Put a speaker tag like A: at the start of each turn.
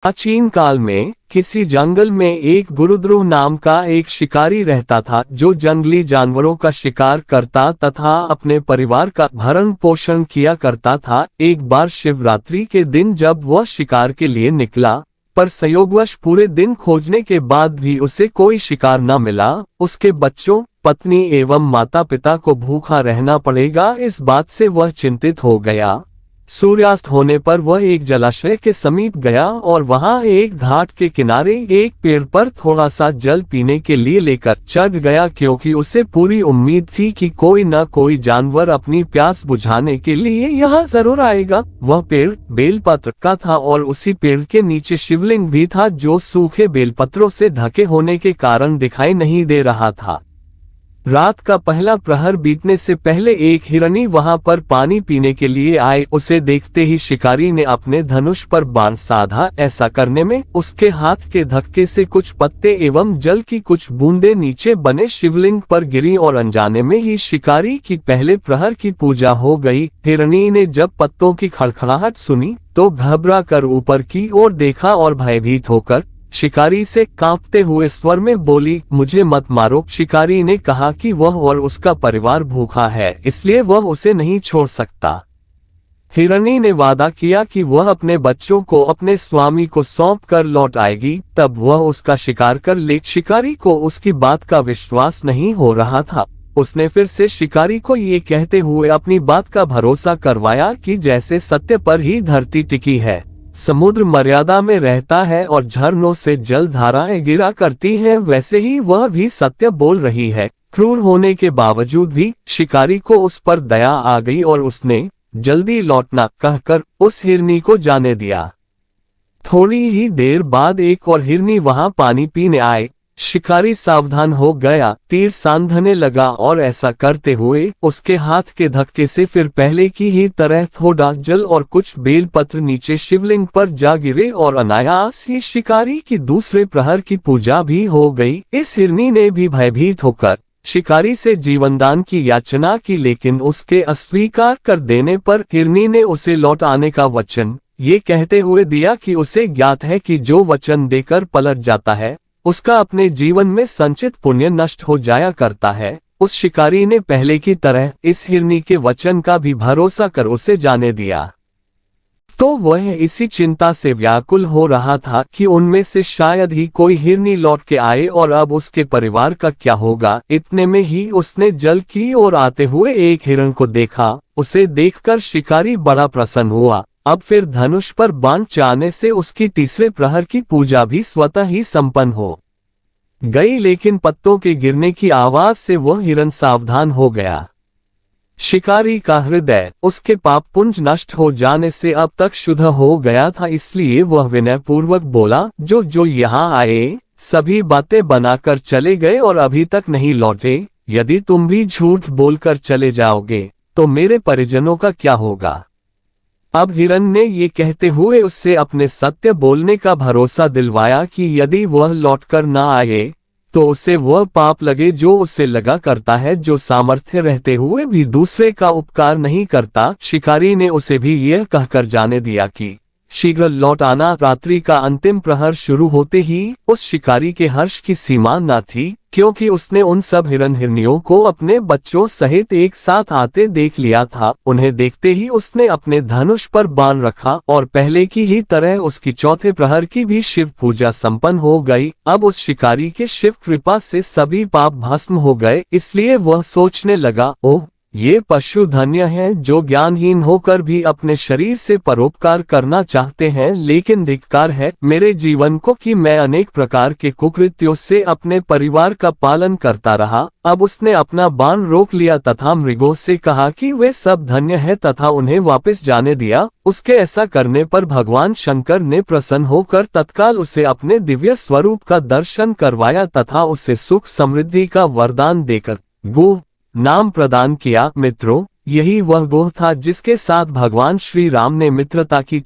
A: प्राचीन काल में किसी जंगल में एक गुरुद्रोह नाम का एक शिकारी रहता था, जो जंगली जानवरों का शिकार करता तथा अपने परिवार का भरण पोषण किया करता था। एक बार शिवरात्रि के दिन जब वह शिकार के लिए निकला, पर संयोगवश पूरे दिन खोजने के बाद भी उसे कोई शिकार न मिला, उसके बच्चों, पत्नी एवं माता पिता को भूखा रहना पड़ेगा। इस बात से वह चिंतित हो गया। सूर्यास्त होने पर वह एक जलाशय के समीप गया और वहां एक घाट के किनारे एक पेड़ पर थोड़ा सा जल पीने के लिए लेकर चढ़ गया, क्योंकि उसे पूरी उम्मीद थी कि कोई न कोई जानवर अपनी प्यास बुझाने के लिए यहाँ जरूर आएगा। वह पेड़ बेलपत्र का था और उसी पेड़ के नीचे शिवलिंग भी था, जो सूखे बेलपत्रों से ढके होने के कारण दिखाई नहीं दे रहा था। रात का पहला प्रहर बीतने से पहले एक हिरनी वहां पर पानी पीने के लिए आए। उसे देखते ही शिकारी ने अपने धनुष पर बाण साधा। ऐसा करने में उसके हाथ के धक्के से कुछ पत्ते एवं जल की कुछ बूंदें नीचे बने शिवलिंग पर गिरी और अनजाने में ही शिकारी की पहले प्रहर की पूजा हो गई। हिरनी ने जब पत्तों की खड़खड़ाहट सुनी तो घबरा कर ऊपर की ओर देखा और भयभीत होकर शिकारी से कांपते हुए स्वर में बोली, मुझे मत मारो। शिकारी ने कहा कि वह और उसका परिवार भूखा है, इसलिए वह उसे नहीं छोड़ सकता। हिरनी ने वादा किया कि वह अपने बच्चों को अपने स्वामी को सौंप कर लौट आएगी, तब वह उसका शिकार कर ले। शिकारी को उसकी बात का विश्वास नहीं हो रहा था। उसने फिर से शिकारी को ये कहते हुए अपनी बात का भरोसा करवाया कि जैसे सत्य पर ही धरती टिकी है, समुद्र मर्यादा में रहता है और झरनों से जल धाराएं गिरा करती हैं, वैसे ही वह भी सत्य बोल रही है। क्रूर होने के बावजूद भी शिकारी को उस पर दया आ गई और उसने जल्दी लौटना कहकर उस हिरनी को जाने दिया। थोड़ी ही देर बाद एक और हिरनी वहां पानी पीने आए। शिकारी सावधान हो गया, तीर सांधने लगा और ऐसा करते हुए उसके हाथ के धक्के से फिर पहले की ही तरह थोड़ा जल और कुछ बेलपत्र नीचे शिवलिंग पर जा गिरे और अनायास ही शिकारी की दूसरे प्रहर की पूजा भी हो गई। इस हिरनी ने भी भयभीत होकर शिकारी से जीवनदान की याचना की, लेकिन उसके अस्वीकार कर देने पर हिरनी ने उसे लौट आने का वचन ये कहते हुए दिया कि उसे ज्ञात है कि जो वचन देकर पलट जाता है उसका अपने जीवन में संचित पुण्य नष्ट हो जाया करता है। उस शिकारी ने पहले की तरह इस हिरनी के वचन का भी भरोसा कर उसे जाने दिया। तो वह इसी चिंता से व्याकुल हो रहा था कि उनमें से शायद ही कोई हिरनी लौट के आए और अब उसके परिवार का क्या होगा। इतने में ही उसने जल की ओर आते हुए एक हिरण को देखा। उसे देखकर शिकारी बड़ा प्रसन्न हुआ। अब फिर धनुष पर बाण चाहने से उसकी तीसरे प्रहर की पूजा भी स्वतः ही संपन्न हो गई, लेकिन पत्तों के गिरने की आवाज से वह हिरण सावधान हो गया। शिकारी का हृदय उसके पाप पुंज नष्ट हो जाने से अब तक शुद्ध हो गया था, इसलिए वह विनय पूर्वक बोला, जो यहाँ आए सभी बातें बनाकर चले गए और अभी तक नहीं लौटे। यदि तुम भी झूठ बोलकर चले जाओगे तो मेरे परिजनों का क्या होगा। अब हिरण ने ये कहते हुए उससे अपने सत्य बोलने का भरोसा दिलवाया कि यदि वह लौटकर न आए तो उसे वह पाप लगे जो उससे लगा करता है, जो सामर्थ्य रहते हुए भी दूसरे का उपकार नहीं करता। शिकारी ने उसे भी यह कहकर जाने दिया कि शीघ्र लौट आना। रात्रि का अंतिम प्रहर शुरू होते ही उस शिकारी के हर्ष की सीमा न थी, क्योंकि उसने उन सब हिरण हिरनियों को अपने बच्चों सहित एक साथ आते देख लिया था। उन्हें देखते ही उसने अपने धनुष पर बाण रखा और पहले की ही तरह उसकी चौथे प्रहर की भी शिव पूजा संपन्न हो गई। अब उस शिकारी के शिव कृपा से सभी पाप भस्म हो गए, इसलिए वह सोचने लगा, ओह, ये पशु धन्य हैं जो ज्ञानहीन होकर भी अपने शरीर से परोपकार करना चाहते हैं, लेकिन धिक्कार है मेरे जीवन को कि मैं अनेक प्रकार के कुकृत्यों से अपने परिवार का पालन करता रहा। अब उसने अपना बाण रोक लिया तथा मृगों से कहा कि वे सब धन्य हैं तथा उन्हें वापस जाने दिया। उसके ऐसा करने पर भगवान शंकर ने प्रसन्न होकर तत्काल उसे अपने दिव्य स्वरूप का दर्शन करवाया तथा उसे सुख समृद्धि का वरदान देकर गोह नाम प्रदान किया। मित्रों, यही वह गोह था जिसके साथ भगवान श्री राम ने मित्रता की थी।